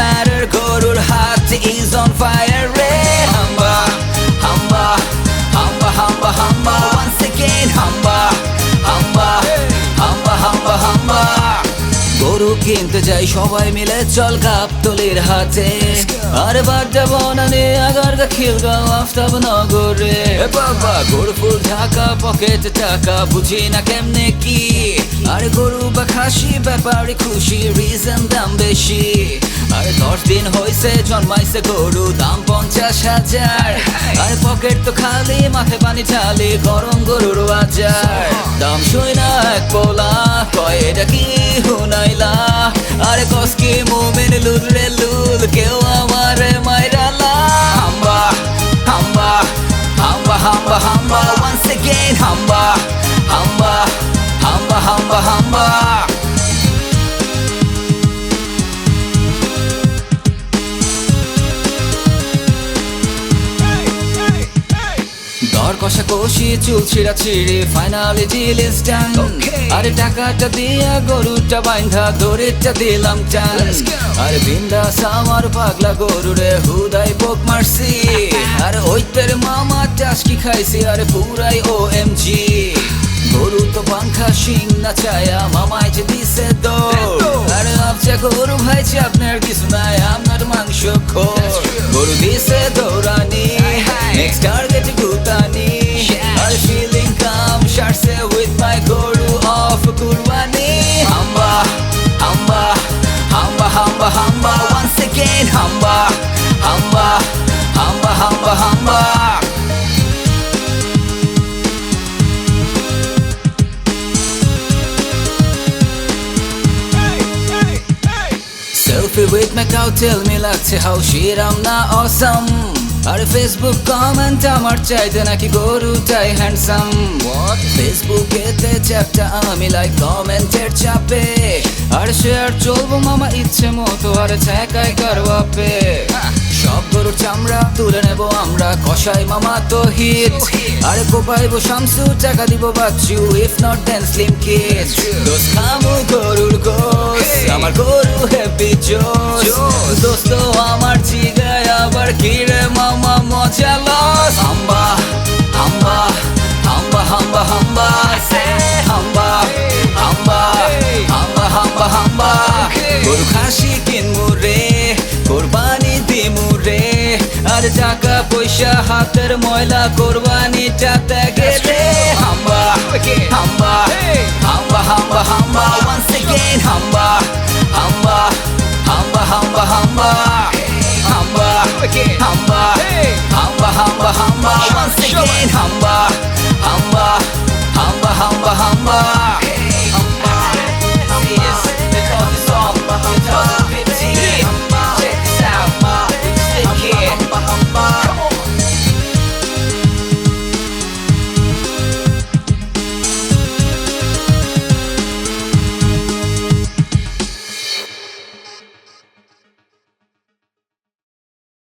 matter গরুর হাত is on fire রে হাম্বা হাম্বা হাম্বা হাম্বা হাম্বা once again হাম্বা হাম্বা হাম্বা হাম্বা হাম্বা গরু কিনতে যাই সবাই মিলে চল গাবতলির হাতে আর বাড্ডা বনানে আগারগা খিলগাঁও আফতাবনগরে বাবা গরু ফুল ঢাকা পকেটে টাকা বুঝি না কেমনে কি আর গরু বা খাসি ব্যাপারে খুশি রিজন দাম বেশি আর 10 দিন হইছে জন্মাইছে গরু দাম 50,000 আর পকেট তো খালি মাথে পানি ঢালি গরম গরুর বাজার দাম শুই না এক পোলা কয় এটা কি হুনাইলা আরে কসকি মোমেন লুল রে লুল কেউ আমার মাইরালা হাম্বা হাম্বা হাম্বা হাম্বা হাম্বা once again হাম্বা হাম্বা হাম্বা হাম্বা হাম্বা দর কষাকষি চুল ছিঁড়াছিঁড়ি ফাইনালি ডিল ইজ ডান আরে টাকাটা দিয়া গরুটা বাইন্ধা দড়িটা দিলাম টান আরে বিন্দাস আমার পাগলা গরুরে হুদাই পোক মারছি আর ওইতের মামা টাসকি খাইছি আরে পুরাই OMG গরু তো পাংখা শিং না চায়া মামায় যে দিছে দৌড় আরে আপচা গরু ভাইছে আপনার কিছু নাই আপনার মাংস খোর গরু দিছে দৌড়ানি নেক্সট টার্গেট গুতানি আর ফিলিং কাম শার্টসে উইথ মাই গরু অফ কুরবানি হাম্বা হাম্বা হাম্বা হাম্বা হাম্বা once again হাম্বা হাম্বা হাম্বা হাম্বা হাম্বা Selfie with my cow, tell me লাগছে how shit I'm not awesome আর ফেসবুক কমেন্ট আমার চাইতে নাকি গরুটাই হ্যান্ডসাম ফেসবুকেতে চ্যাপটা আমি লাইক কমেন্টের চাপে আর শেয়ার চলবো মামা ইচ্ছে মতো আর ছ্যাঁকায় কারবাপে সব গরুর চামড়া তুলে নেবো আমরা কষাই মামা তো হিট আরে কোপাইবো শামসু টাকা দিব Bachchu if not then slim kid দোস্ত খামু গরুর গোস আমার গরু হ্যাপি জোস দোস্ত আমার জিগায় আবার কিরে মামা মজা লস হাম্বা হাম্বা হাম্বা হাম্বা হাম্বা সে হাম্বা হাম্বা হাম্বা হাম্বা হাম্বা গরু খাসি কিনমু রে কোরবানি দিমু রে আর টাকা পয়সা হাতের ময়লা কোরবানিটা ত্যাগে রে হাম্বা হাম্বা হাম্বা হাম্বা হাম্বা once again হাম্বা হাম্বা হাম্বা হাম্বা হাম্বা হাম্বা হাম্বা হাম্বা হাম্বা হাম্বা once again হাম্বা হাম্বা হাম্বা হাম্বা হাম্বা